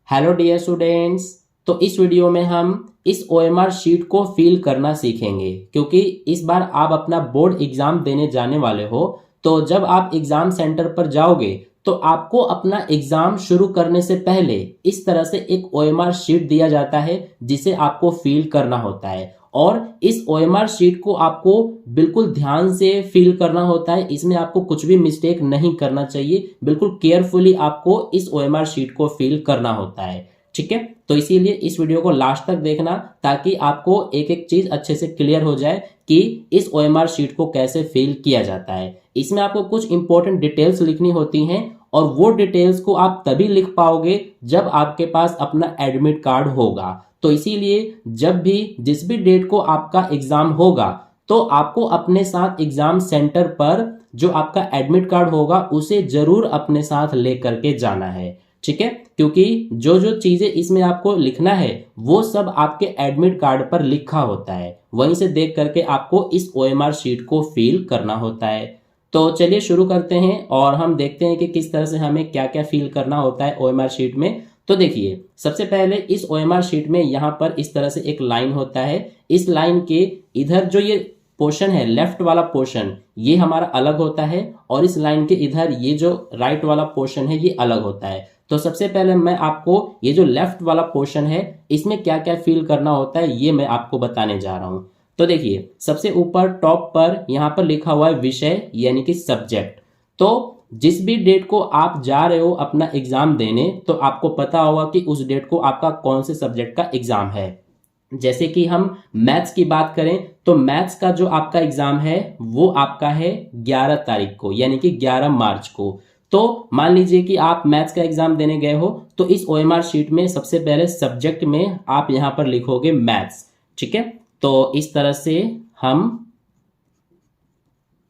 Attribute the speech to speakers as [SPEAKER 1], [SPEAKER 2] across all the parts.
[SPEAKER 1] Hello dear students. तो इस video में हम इस ओएमआर शीट को फिल करना सीखेंगे, क्योंकि इस बार आप अपना बोर्ड एग्जाम देने जाने वाले हो। तो जब आप एग्जाम सेंटर पर जाओगे तो आपको अपना एग्जाम शुरू करने से पहले इस तरह से एक ओएमआर शीट दिया जाता है जिसे आपको फिल करना होता है। और इस ओएमआर शीट को आपको बिल्कुल ध्यान से फिल करना होता है। इसमें आपको कुछ भी मिस्टेक नहीं करना चाहिए, बिल्कुल केयरफुली आपको इस ओएमआर शीट को फिल करना होता है। ठीक है, तो इसीलिए इस वीडियो को लास्ट तक देखना ताकि आपको एक एक चीज अच्छे से क्लियर हो जाए कि इस ओएमआर शीट को कैसे फिल किया जाता है। इसमें आपको कुछ इंपॉर्टेंट डिटेल्स लिखनी होती हैं और वो डिटेल्स को आप तभी लिख पाओगे जब आपके पास अपना एडमिट कार्ड होगा। तो इसीलिए जब भी जिस भी डेट को आपका एग्जाम होगा तो आपको अपने साथ एग्जाम सेंटर पर जो आपका एडमिट कार्ड होगा उसे जरूर अपने साथ लेकर के जाना है। ठीक है, क्योंकि जो जो चीजें इसमें आपको लिखना है वो सब आपके एडमिट कार्ड पर लिखा होता है, वहीं से देख करके आपको इस ओएमआर शीट को फिल करना होता है। तो चलिए शुरू करते हैं और हम देखते हैं कि किस तरह से हमें क्या क्या फिल करना होता है ओएमआर शीट में। तो देखिए, सबसे पहले इस ओएमआर शीट में यहाँ पर इस तरह से एक लाइन होता है। इस लाइन के इधर जो ये पोर्शन है, लेफ्ट वाला पोर्शन, ये हमारा अलग होता है और इस लाइन के इधर ये जो राइट वाला पोर्शन है ये अलग होता है। तो सबसे पहले मैं आपको ये जो लेफ्ट वाला पोर्शन है इसमें क्या क्या फिल करना होता है ये मैं आपको बताने जा रहा हूं। तो देखिए, सबसे ऊपर टॉप पर यहां पर लिखा हुआ है विषय यानी कि सब्जेक्ट। तो जिस भी डेट को आप जा रहे हो अपना एग्जाम देने तो आपको पता होगा कि उस डेट को आपका कौन से सब्जेक्ट का एग्जाम है। जैसे कि हम मैथ्स की बात करें तो मैथ्स का जो आपका एग्जाम है वो आपका है 11 तारीख को यानी कि 11 मार्च को। तो मान लीजिए कि आप मैथ्स का एग्जाम देने गए हो तो इस ओएमआर शीट में सबसे पहले सब्जेक्ट में आप यहां पर लिखोगे मैथ्स। ठीक है, तो इस तरह से हम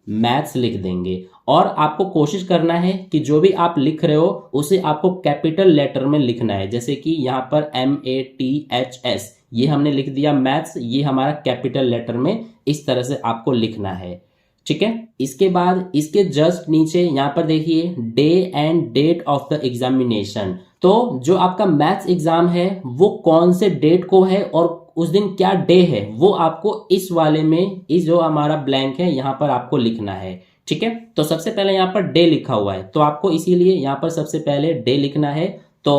[SPEAKER 1] मैथ्स लिख देंगे और आपको कोशिश करना है कि जो भी आप लिख रहे हो उसे आपको कैपिटल लेटर में लिखना है। जैसे कि यहाँ पर MATHS ये हमने लिख दिया मैथ्स, ये हमारा कैपिटल लेटर में इस तरह से आपको लिखना है। ठीक है, इसके बाद इसके जस्ट नीचे यहाँ पर देखिए day and date of the examination. तो जो आपका मैथ्स एग्जाम है वो कौन से डेट को है और उस दिन क्या डे है वो आपको इस वाले में, इस जो हमारा ब्लैंक है यहाँ पर आपको लिखना है। ठीक है, तो सबसे पहले यहाँ पर डे लिखा हुआ है तो आपको इसीलिए यहाँ पर सबसे पहले डे लिखना है। तो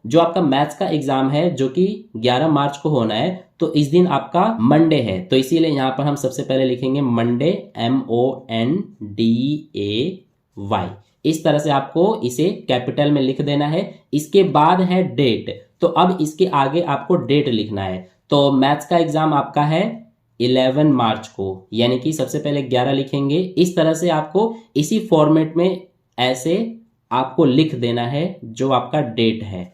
[SPEAKER 1] जो आपका मैथ्स का एग्जाम है जो कि 11 मार्च को होना है तो इस दिन आपका मंडे है, तो इसीलिए यहाँ पर हम सबसे पहले लिखेंगे मंडे, MONDAY। इस तरह से आपको इसे कैपिटल में लिख देना है। इसके बाद है डेट, तो अब इसके आगे आपको डेट लिखना है। तो मैथ्स का एग्जाम आपका है 11 मार्च को यानी कि सबसे पहले 11 लिखेंगे। इस तरह से आपको इसी फॉर्मेट में ऐसे आपको लिख देना है जो आपका डेट है।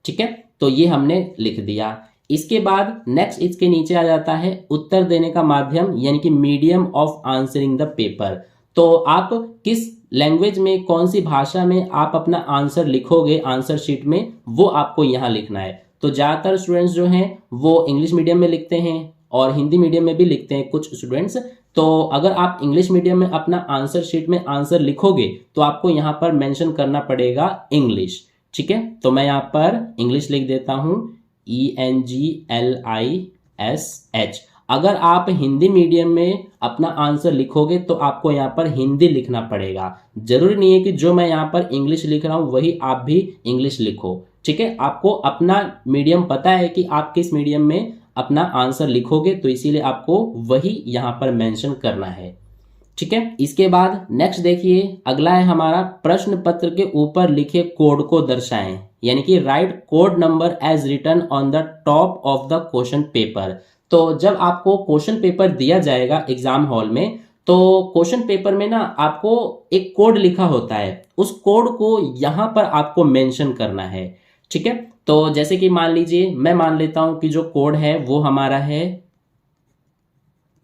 [SPEAKER 1] ठीक है, तो ये हमने लिख दिया। इसके बाद नेक्स्ट इसके नीचे आ जाता है उत्तर देने का माध्यम यानी कि medium of answering the paper. तो आप किस लैंग्वेज में, कौन सी भाषा में आप अपना आंसर लिखोगे आंसर शीट में वो आपको यहाँ लिखना है। तो ज्यादातर स्टूडेंट्स जो हैं वो इंग्लिश मीडियम में लिखते हैं और हिंदी मीडियम में भी लिखते हैं कुछ स्टूडेंट्स। तो अगर आप इंग्लिश मीडियम में अपना आंसर शीट में आंसर लिखोगे तो आपको यहाँ पर मेंशन करना पड़ेगा इंग्लिश। ठीक है, तो मैं यहाँ पर इंग्लिश लिख देता हूँ ENGLISH। अगर आप हिंदी मीडियम में अपना आंसर लिखोगे तो आपको यहाँ पर हिंदी लिखना पड़ेगा। जरूरी नहीं है कि जो मैं यहाँ पर इंग्लिश लिख रहा हूँ वही आप भी इंग्लिश लिखो। ठीक है, आपको अपना मीडियम पता है कि आप किस मीडियम में अपना आंसर लिखोगे तो इसीलिए आपको वही यहाँ पर मेंशन करना है। ठीक है, इसके बाद नेक्स्ट देखिए, अगला है हमारा प्रश्न पत्र के ऊपर लिखे कोड को दर्शाएं यानी कि write code number as written on the top of the question paper. तो जब आपको क्वेश्चन पेपर दिया जाएगा एग्जाम हॉल में तो क्वेश्चन पेपर में ना आपको एक कोड लिखा होता है, उस कोड को यहां पर आपको मेंशन करना है। ठीक है, तो जैसे कि मान लीजिए मैं मान लेता हूं कि जो कोड है वो हमारा है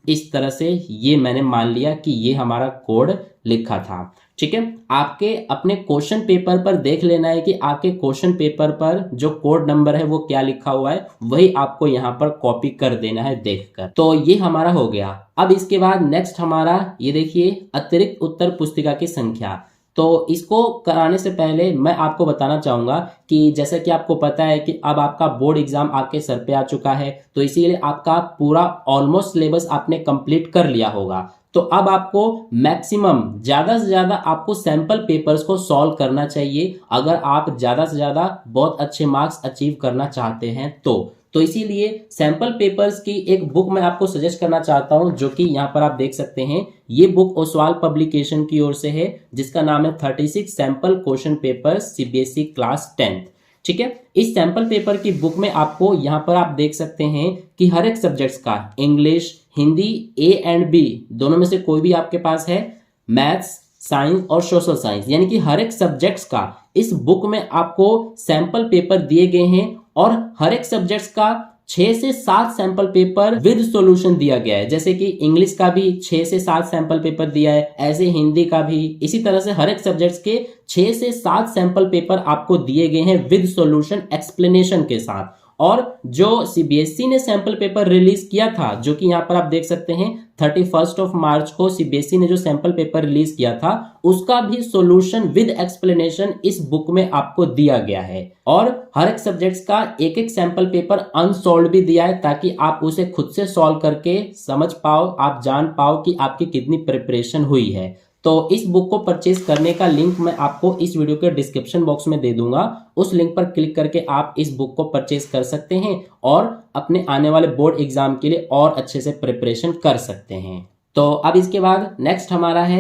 [SPEAKER 1] इस तरह से, ये मैंने मान लिया कि ये हमारा कोड लिखा था। ठीक है, आपके अपने क्वेश्चन पेपर पर देख लेना है कि आपके क्वेश्चन पेपर पर जो कोड नंबर है वो क्या लिखा हुआ है, वही आपको यहाँ पर कॉपी कर देना है देखकर। तो ये हमारा हो गया। अब इसके बाद नेक्स्ट हमारा ये देखिए अतिरिक्त उत्तर पुस्तिका की संख्या। तो इसको कराने से पहले मैं आपको बताना चाहूँगा कि जैसा कि आपको पता है कि अब आपका बोर्ड एग्जाम आपके सर पे आ चुका है, तो इसीलिए आपका पूरा ऑलमोस्ट सिलेबस आपने कंप्लीट कर लिया होगा। तो अब आपको मैक्सिमम ज़्यादा से ज़्यादा आपको सैंपल पेपर्स को सॉल्व करना चाहिए अगर आप ज़्यादा से ज़्यादा बहुत अच्छे मार्क्स अचीव करना चाहते हैं तो इसीलिए सैंपल पेपर्स की एक बुक मैं आपको सजेस्ट करना चाहता हूं, जो कि यहाँ पर आप देख सकते हैं। ये बुक ओसवाल पब्लिकेशन की ओर से है, जिसका नाम है 36 sample question paper CBSE class 10th। ठीक है, इस सैंपल पेपर की बुक में आपको यहाँ पर आप देख सकते हैं कि हर एक सब्जेक्ट्स का English, Hindi A and B दोनों में से कोई भी आपके पास है, मैथ्स, साइंस और सोशल साइंस, यानी कि हर एक सब्जेक्ट्स का इस बुक में आपको सैंपल पेपर दिए गए हैं और हर एक सब्जेक्ट्स का 6 से 7 सैंपल पेपर विद सॉल्यूशन दिया गया है। जैसे कि इंग्लिश का भी 6 से 7 सैंपल पेपर दिया है, ऐसे हिंदी का भी, इसी तरह से हर एक सब्जेक्ट्स के 6 से 7 सैंपल पेपर आपको दिए गए हैं विद सॉल्यूशन एक्सप्लेनेशन के साथ। और जो सीबीएसई ने सैंपल पेपर रिलीज किया था, जो कि यहाँ पर आप देख सकते हैं 31 मार्च को सीबीएसई ने जो सैंपल पेपर रिलीज किया था, उसका भी सॉल्यूशन विद एक्सप्लेनेशन इस बुक में आपको दिया गया है। और हर एक सब्जेक्ट्स का एक एक सैंपल पेपर अनसॉल्व भी दिया है, ताकि आप उसे खुद से सॉल्व करके समझ पाओ, आप जान पाओ कि आपकी कितनी प्रिपरेशन हुई है। तो इस बुक को परचेज करने का लिंक मैं आपको इस वीडियो के डिस्क्रिप्शन बॉक्स में दे दूंगा। उस लिंक पर क्लिक करके आप इस बुक को परचेज कर सकते हैं और अपने आने वाले बोर्ड एग्जाम के लिए और अच्छे से प्रिपरेशन कर सकते हैं। तो अब इसके बाद नेक्स्ट हमारा है,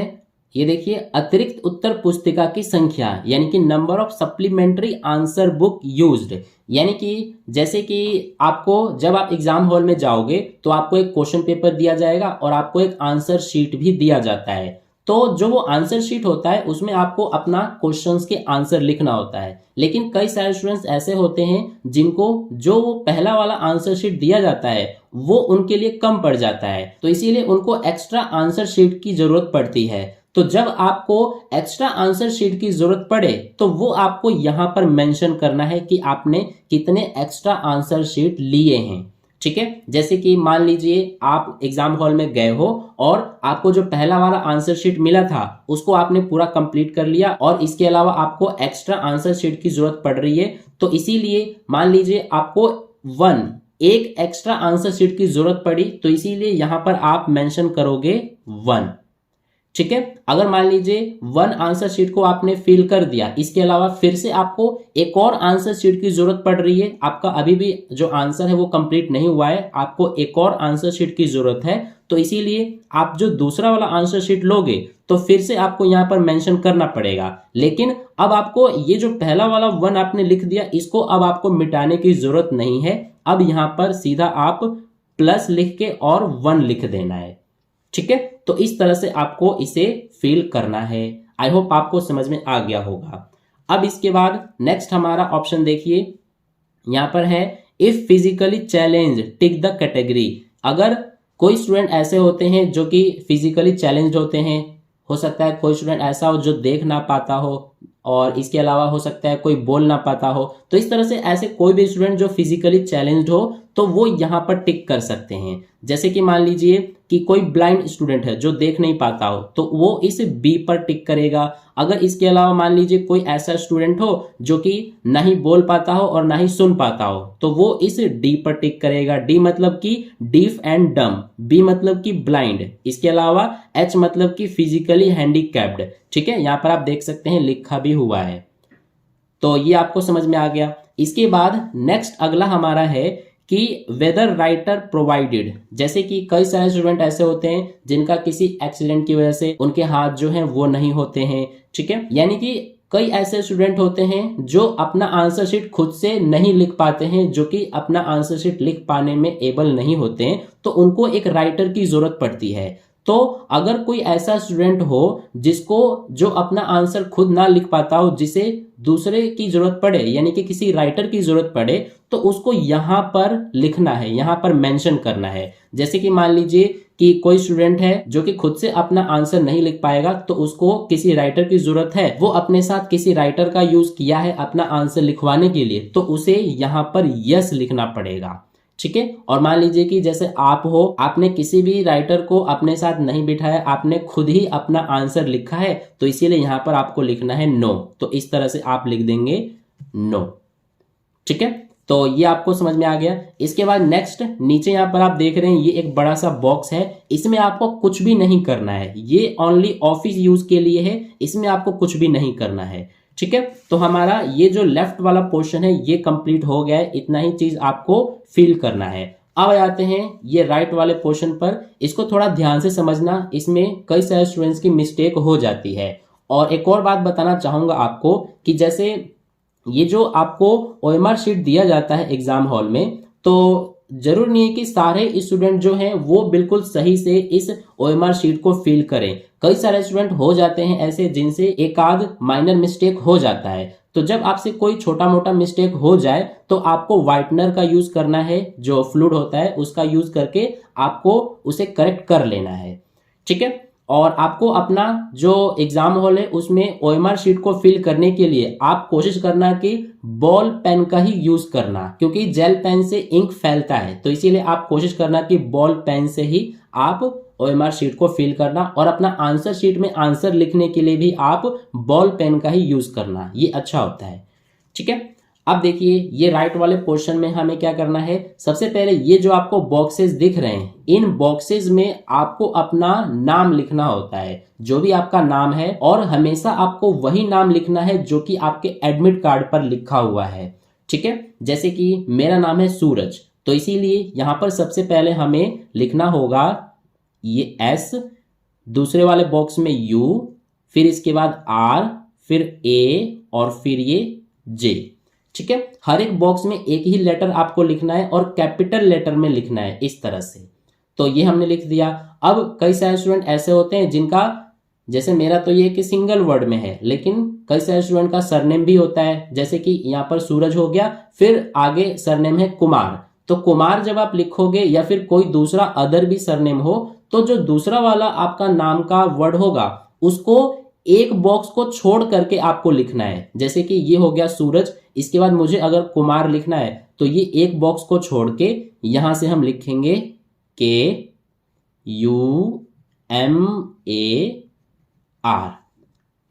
[SPEAKER 1] ये देखिए, अतिरिक्त उत्तर पुस्तिका की संख्या, यानी कि number of supplementary answer book used. यानी कि जैसे कि आपको जब आप एग्जाम हॉल में जाओगे तो आपको एक क्वेश्चन पेपर दिया जाएगा और आपको एक आंसर शीट भी दिया जाता है। तो जो वो आंसर शीट होता है उसमें आपको अपना क्वेश्चंस के आंसर लिखना होता है। लेकिन कई सारे स्टूडेंट्स ऐसे होते हैं जिनको जो वो पहला वाला आंसर शीट दिया जाता है वो उनके लिए कम पड़ जाता है, तो इसीलिए उनको एक्स्ट्रा आंसर शीट की जरूरत पड़ती है। तो जब आपको एक्स्ट्रा आंसर शीट की जरूरत पड़े तो वो आपको यहाँ पर मेंशन करना है कि आपने कितने एक्स्ट्रा आंसर शीट लिए हैं। ठीक है, जैसे कि मान लीजिए आप एग्जाम हॉल में गए हो और आपको जो पहला वाला आंसर शीट मिला था उसको आपने पूरा कंप्लीट कर लिया और इसके अलावा आपको एक्स्ट्रा आंसर शीट की जरूरत पड़ रही है, तो इसीलिए मान लीजिए आपको एक एक्स्ट्रा आंसर शीट की जरूरत पड़ी, तो इसीलिए यहां पर आप मेंशन करोगे 1। ठीक है, अगर मान लीजिए 1 आंसर शीट को आपने फिल कर दिया, इसके अलावा फिर से आपको एक और आंसर शीट की जरूरत पड़ रही है, आपका अभी भी जो आंसर है वो कंप्लीट नहीं हुआ है, आपको एक और आंसर शीट की जरूरत है, तो इसीलिए आप जो दूसरा वाला आंसर शीट लोगे तो फिर से आपको यहाँ पर मेंशन करना पड़ेगा। लेकिन अब आपको ये जो पहला वाला 1 आपने लिख दिया, इसको अब आपको मिटाने की जरूरत नहीं है। अब यहाँ पर सीधा आप प्लस लिख के और 1 लिख देना है। ठीक है, तो इस तरह से आपको इसे फिल करना है। आई होप आपको समझ में आ गया होगा। अब इसके बाद नेक्स्ट हमारा ऑप्शन देखिए, यहां पर है if physically challenge tick the category. अगर कोई स्टूडेंट ऐसे होते हैं जो कि फिजिकली चैलेंज्ड होते हैं, हो सकता है कोई स्टूडेंट ऐसा हो जो देख ना पाता हो, और इसके अलावा हो सकता है कोई बोल ना पाता हो, तो इस तरह से ऐसे कोई भी स्टूडेंट जो फिजिकली चैलेंज्ड हो तो वो यहाँ पर टिक कर सकते हैं। जैसे कि मान लीजिए कि कोई ब्लाइंड स्टूडेंट है जो देख नहीं पाता हो, तो वो इस बी पर टिक करेगा। अगर इसके अलावा मान लीजिए कोई ऐसा स्टूडेंट हो जो कि ना ही बोल पाता हो और ना ही सुन पाता हो, तो वो इस डी पर टिक करेगा। डी मतलब कि डीफ एंड डम, बी मतलब कि ब्लाइंड, इसके अलावा एच मतलब कि फिजिकली हैंडीकैप्ड। ठीक है, यहाँ पर आप देख सकते हैं लिखा भी हुआ है। तो ये आपको समझ में आ गया। इसके बाद नेक्स्ट अगला हमारा है कि वेदर राइटर प्रोवाइडेड। जैसे कि कई सारे स्टूडेंट ऐसे होते हैं जिनका किसी एक्सीडेंट की वजह से उनके हाथ जो हैं वो नहीं होते हैं। ठीक है, यानी कि कई ऐसे स्टूडेंट होते हैं जो अपना आंसर शीट खुद से नहीं लिख पाते हैं, जो कि अपना आंसर शीट लिख पाने में एबल नहीं होते हैं, तो उनको एक राइटर की जरूरत पड़ती है। तो अगर कोई ऐसा स्टूडेंट हो जिसको जो अपना आंसर खुद ना लिख पाता हो, जिसे दूसरे की जरूरत पड़े, यानी कि किसी राइटर की जरूरत पड़े, तो उसको यहाँ पर लिखना है, यहाँ पर मेंशन करना है। जैसे कि मान लीजिए कि कोई स्टूडेंट है जो कि खुद से अपना आंसर नहीं लिख पाएगा, तो उसको किसी राइटर की जरूरत है, वो अपने साथ किसी राइटर का यूज किया है अपना आंसर लिखवाने के लिए, तो उसे यहाँ पर यस लिखना पड़ेगा। ठीक है। और मान लीजिए कि जैसे आप हो, आपने किसी भी राइटर को अपने साथ नहीं बिठाया, आपने खुद ही अपना आंसर लिखा है, तो इसीलिए यहां पर आपको लिखना है नो। तो इस तरह से आप लिख देंगे नो, ठीक है। तो ये आपको समझ में आ गया। इसके बाद नेक्स्ट नीचे यहां पर आप देख रहे हैं ये एक बड़ा सा बॉक्स है, इसमें आपको कुछ भी नहीं करना है, ये ओनली ऑफिस यूज के लिए है, इसमें आपको कुछ भी नहीं करना है, ठीक है। तो हमारा ये जो लेफ्ट वाला पोर्शन है ये कंप्लीट हो गया है, इतना ही चीज आपको फिल करना है। अब आते हैं ये राइट वाले पोर्शन पर, इसको थोड़ा ध्यान से समझना, इसमें कई सारे स्टूडेंट्स की मिस्टेक हो जाती है। और एक और बात बताना चाहूंगा आपको कि जैसे ये जो आपको ओएमआर शीट दिया जाता है एग्जाम हॉल में, तो जरूर नहीं है कि सारे स्टूडेंट जो हैं वो बिल्कुल सही से इस ओएमआर शीट को फिल करें। कई सारे स्टूडेंट हो जाते हैं ऐसे जिनसे एक आध माइनर मिस्टेक हो जाता है। तो जब आपसे कोई छोटा मोटा मिस्टेक हो जाए तो आपको व्हाइटनर का यूज करना है, जो फ्लूइड होता है उसका यूज करके आपको उसे करेक्ट कर लेना है, ठीक है। और आपको अपना जो एग्जाम हॉल है उसमें ओएमआर शीट को फिल करने के लिए आप कोशिश करना कि बॉल पेन का ही यूज करना, क्योंकि जेल पेन से इंक फैलता है, तो इसीलिए आप कोशिश करना कि बॉल पेन से ही आप ओएमआर शीट को फिल करना। और अपना आंसर शीट में आंसर लिखने के लिए भी आप बॉल पेन का ही यूज करना, ये अच्छा होता है, ठीक है। अब देखिए ये राइट वाले पोर्शन में हमें क्या करना है, सबसे पहले ये जो आपको बॉक्सेस दिख रहे हैं, इन बॉक्सेस में आपको अपना नाम लिखना होता है, जो भी आपका नाम है, और हमेशा आपको वही नाम लिखना है जो कि आपके एडमिट कार्ड पर लिखा हुआ है, ठीक है। जैसे कि मेरा नाम है सूरज, तो इसीलिए यहां पर सबसे पहले हमें लिखना होगा ये एस, दूसरे वाले बॉक्स में यू, फिर इसके बाद आर, फिर ए, और फिर ये जे, ठीक है। हर एक बॉक्स में एक ही लेटर आपको लिखना है और कैपिटल लेटर में लिखना है, इस तरह से। तो ये हमने लिख दिया। अब कई सारे स्टूडेंट ऐसे होते हैं जिनका, जैसे मेरा तो ये कि सिंगल वर्ड में है, लेकिन कई सारे स्टूडेंट का सरनेम भी होता है, जैसे कि यहाँ पर सूरज हो गया, फिर आगे सरनेम है कुमार। तो कुमार जब आप लिखोगे या फिर कोई दूसरा अदर भी सरनेम हो, तो जो दूसरा वाला आपका नाम का वर्ड होगा उसको एक बॉक्स को छोड़ करके आपको लिखना है। जैसे कि ये हो गया सूरज, इसके बाद मुझे अगर कुमार लिखना है तो ये एक बॉक्स को छोड़ के यहां से हम लिखेंगे KUMAR,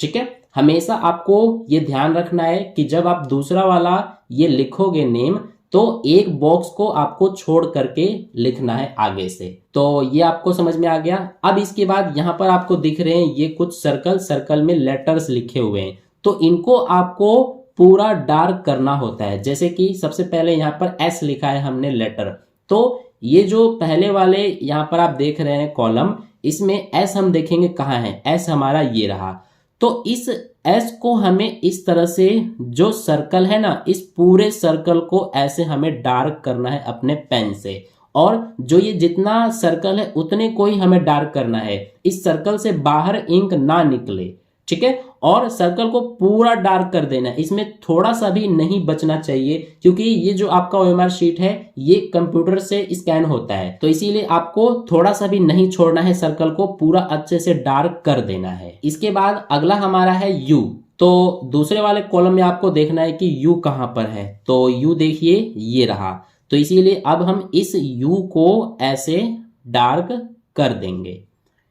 [SPEAKER 1] ठीक है। हमेशा आपको ये ध्यान रखना है कि जब आप दूसरा वाला ये लिखोगे नेम, तो एक बॉक्स को आपको छोड़ करके लिखना है आगे से। तो ये आपको समझ में आ गया। अब इसके बाद यहां पर आपको दिख रहे हैं ये कुछ सर्कल में लेटर्स लिखे हुए हैं, तो इनको आपको पूरा डार्क करना होता है। जैसे कि सबसे पहले यहाँ पर एस लिखा है हमने लेटर, तो ये जो पहले वाले यहाँ पर आप देख रहे हैं कॉलम, इसमें एस हम देखेंगे कहाँ है, एस हमारा ये रहा। तो इस एस को हमें इस तरह से, जो सर्कल है ना, इस पूरे सर्कल को ऐसे हमें डार्क करना है अपने पेन से, और जो ये जितना सर्कल है उतने को ही हमें डार्क करना है, इस सर्कल से बाहर इंक ना निकले, ठीक है। और सर्कल को पूरा डार्क कर देना है, इसमें थोड़ा सा भी नहीं बचना चाहिए, क्योंकि ये जो आपका ओएमआर शीट है ये कंप्यूटर से स्कैन होता है, तो इसीलिए आपको थोड़ा सा भी नहीं छोड़ना है, सर्कल को पूरा अच्छे से डार्क कर देना है। इसके बाद अगला हमारा है यू। तो दूसरे वाले कॉलम में आपको देखना है कि यू कहां पर है, तो यू देखिए ये रहा, तो इसीलिए अब हम इस यू को ऐसे डार्क कर देंगे,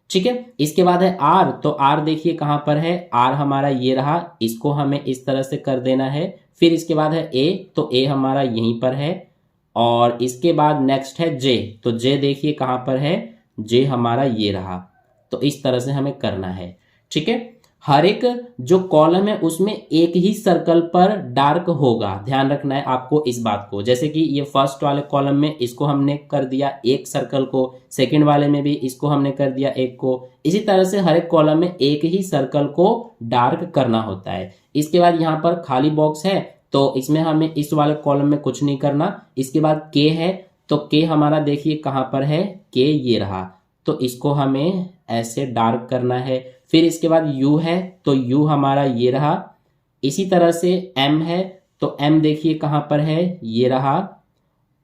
[SPEAKER 1] ठीक है। इसके बाद है आर, तो आर देखिए कहां पर है, आर हमारा ये रहा, इसको हमें इस तरह से कर देना है। फिर इसके बाद है ए, तो ए हमारा यहीं पर है, और इसके बाद नेक्स्ट है जे, तो जे देखिए कहां पर है, जे हमारा ये रहा। तो इस तरह से हमें करना है, ठीक है। हर एक जो कॉलम है उसमें एक ही सर्कल पर डार्क होगा, ध्यान रखना है आपको इस बात को। जैसे कि ये फर्स्ट वाले कॉलम में इसको हमने कर दिया एक सर्कल को, सेकंड वाले में भी इसको हमने कर दिया एक को, इसी तरह से हर एक कॉलम में एक ही सर्कल को डार्क करना होता है। इसके बाद यहाँ पर खाली बॉक्स है, तो इसमें हमें इस वाले कॉलम में कुछ नहीं करना। इसके बाद के है, तो के हमारा देखिए कहाँ पर है, के ये रहा, तो इसको हमें ऐसे डार्क करना है। फिर इसके बाद यू है, तो यू हमारा ये रहा। इसी तरह से एम है, तो एम देखिए कहाँ पर है, ये रहा।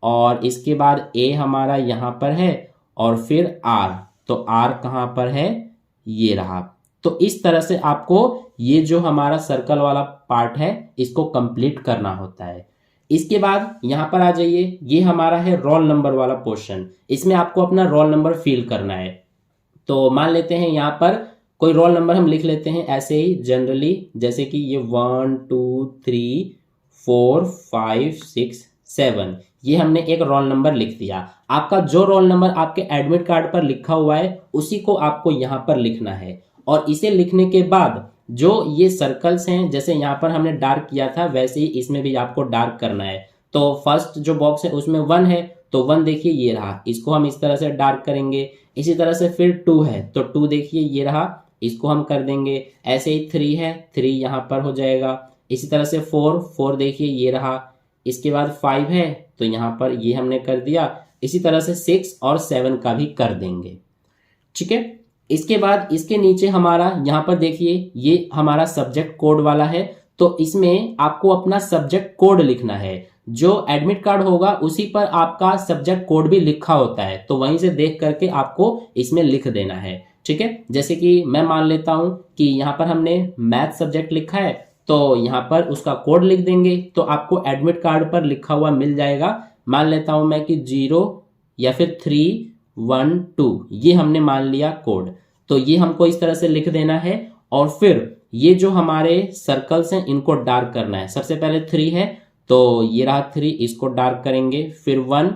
[SPEAKER 1] और इसके बाद ए हमारा यहाँ पर है, और फिर आर, तो आर कहाँ पर है, ये रहा। तो इस तरह से आपको ये जो हमारा सर्कल वाला पार्ट है इसको कंप्लीट करना होता है, इसके बाद यहाँ पर आ जाइए, ये हमारा है रोल नंबर वाला पोर्शन। इसमें आपको अपना रोल नंबर फिल करना है। तो मान लेते हैं यहाँ पर कोई रोल नंबर हम लिख लेते हैं ऐसे ही जनरली, जैसे कि ये 1 2 3 4 5 6 7, ये हमने एक रोल नंबर लिख दिया। आपका जो रोल नंबर आपके एडमिट कार्ड पर लिखा हुआ है उसी को आपको यहाँ पर लिखना है। और इसे लिखने के बाद जो ये सर्कल्स हैं, जैसे यहाँ पर हमने डार्क किया था वैसे ही इसमें भी आपको डार्क करना है। तो फर्स्ट जो बॉक्स है उसमें 1 है, तो 1 देखिए ये रहा, इसको हम इस तरह से डार्क करेंगे। इसी तरह से फिर 2 है, तो 2 देखिए ये रहा, इसको हम कर देंगे। ऐसे ही 3 है, 3 यहाँ पर हो जाएगा। इसी तरह से 4 देखिए ये रहा। इसके बाद 5 है, तो यहाँ पर ये हमने कर दिया। इसी तरह से 6 और 7 का भी कर देंगे। ठीक है, इसके बाद इसके नीचे हमारा यहाँ पर देखिए ये हमारा सब्जेक्ट कोड वाला है, तो इसमें आपको अपना सब्जेक्ट कोड लिखना है। जो एडमिट कार्ड होगा उसी पर आपका सब्जेक्ट कोड भी लिखा होता है, तो वहीं से देख करके आपको इसमें लिख देना है। ठीक है, जैसे कि मैं मान लेता हूं कि यहाँ पर हमने मैथ सब्जेक्ट लिखा है, तो यहाँ पर उसका कोड लिख देंगे, तो आपको एडमिट कार्ड पर लिखा हुआ मिल जाएगा। मान लेता हूं मैं कि 0 या फिर 3 1 2, ये हमने मान लिया कोड। तो ये हमको इस तरह से लिख देना है। और फिर ये जो हमारे सर्कल्स हैं इनको डार्क करना है। सबसे पहले 3 है, तो ये रहा 3, इसको डार्क करेंगे। फिर 1,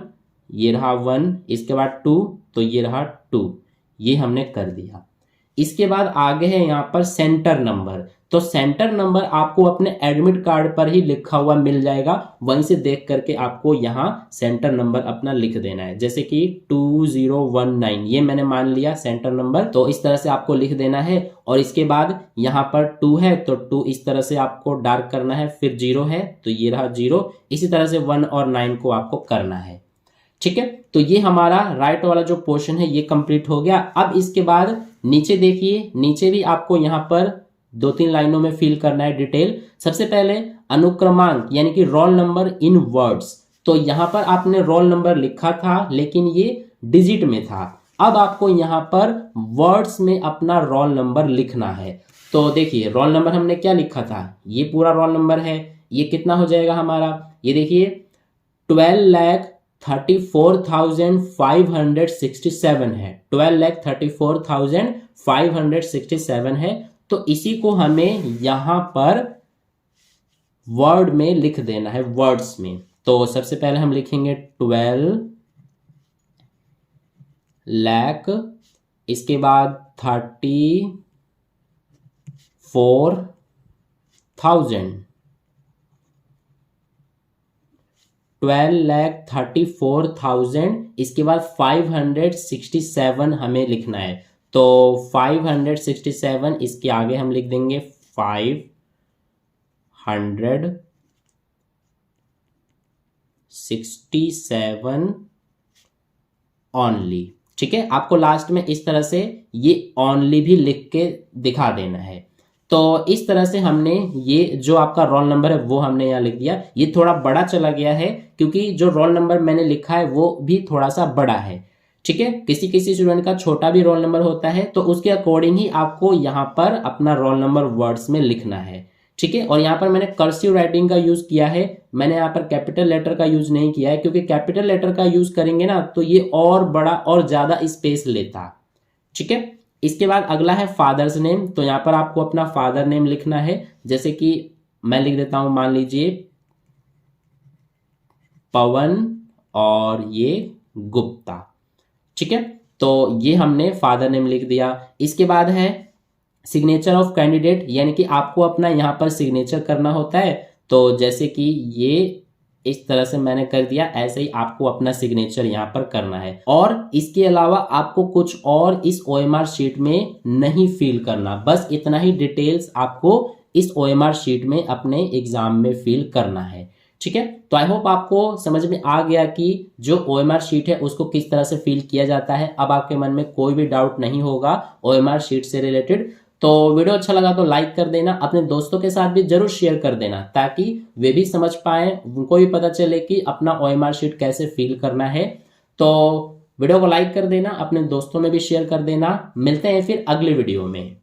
[SPEAKER 1] ये रहा 1। इसके बाद 2, तो ये रहा 2, ये हमने कर दिया। इसके बाद आगे है यहाँ पर सेंटर नंबर। तो सेंटर नंबर आपको अपने एडमिट कार्ड पर ही लिखा हुआ मिल जाएगा, वहीं से देख करके आपको यहाँ सेंटर नंबर अपना लिख देना है। जैसे कि 2019, ये मैंने मान लिया सेंटर नंबर, तो इस तरह से आपको लिख देना है। और इसके बाद यहाँ पर 2 है, तो 2 इस तरह से आपको डार्क करना है। फिर 0 है, तो ये रहा 0। इसी तरह से 1 और 9 को आपको करना है। ठीक है, तो ये हमारा राइट वाला जो पोर्शन है ये कंप्लीट हो गया। अब इसके बाद नीचे देखिए, नीचे भी आपको यहाँ पर 2-3 लाइनों में फिल करना है डिटेल। सबसे पहले अनुक्रमांक यानी कि रोल नंबर इन वर्ड्स। तो यहाँ पर आपने रोल नंबर लिखा था लेकिन ये डिजिट में था, अब आपको यहाँ पर वर्ड्स में अपना रोल नंबर लिखना है। तो देखिए रोल नंबर हमने क्या लिखा था, ये पूरा रोल नंबर है। ये कितना हो जाएगा हमारा, ये देखिए 12,34,567 है। 12,34,567 है। तो इसी को हमें यहां पर वर्ड में लिख देना है, वर्ड्स में। तो सबसे पहले हम लिखेंगे 12 लाख, इसके बाद 34,000, 12,34,000, इसके बाद 567 हमें लिखना है। तो 567, इसके आगे हम लिख देंगे 567 ओनली। ठीक है, आपको लास्ट में इस तरह से ये ओनली भी लिख के दिखा देना है। तो इस तरह से हमने ये जो आपका रोल नंबर है वो हमने यहाँ लिख दिया। ये थोड़ा बड़ा चला गया है क्योंकि जो रोल नंबर मैंने लिखा है वो भी थोड़ा सा बड़ा है। ठीक है, किसी किसी स्टूडेंट का छोटा भी रोल नंबर होता है, तो उसके अकॉर्डिंग ही आपको यहाँ पर अपना रोल नंबर वर्ड्स में लिखना है। ठीक है, और यहाँ पर मैंने कर्सिव राइटिंग का यूज किया है, मैंने यहाँ पर कैपिटल लेटर का यूज नहीं किया है, क्योंकि कैपिटल लेटर का यूज करेंगे ना तो ये और बड़ा और ज्यादा स्पेस लेता। ठीक है, इसके बाद अगला है फादर्स नेम। तो यहाँ पर आपको अपना फादर नेम लिखना है। जैसे कि मैं लिख देता हूं, मान लीजिए पवन और ये गुप्ता। ठीक है, तो ये हमने फादर नेम लिख दिया। इसके बाद है सिग्नेचर ऑफ कैंडिडेट, यानी कि आपको अपना यहाँ पर सिग्नेचर करना होता है। तो जैसे कि ये इस तरह से मैंने कर दिया, ऐसे ही आपको अपना सिग्नेचर यहाँ पर करना है। और इसके अलावा आपको कुछ और इस OMR शीट में नहीं फिल करना, बस इतना ही डिटेल्स आपको इस OMR शीट में अपने एग्जाम में फिल करना है। ठीक है, तो आई होप आपको समझ में आ गया कि जो OMR शीट है उसको किस तरह से फिल किया जाता है। अब आपके मन में कोई भी डाउट नहीं होगा OMR शीट से रिलेटेड। तो वीडियो अच्छा लगा तो लाइक कर देना, अपने दोस्तों के साथ भी जरूर शेयर कर देना, ताकि वे भी समझ पाए, उनको भी पता चले कि अपना OMR शीट कैसे फिल करना है। तो वीडियो को लाइक कर देना, अपने दोस्तों में भी शेयर कर देना। मिलते हैं फिर अगले वीडियो में।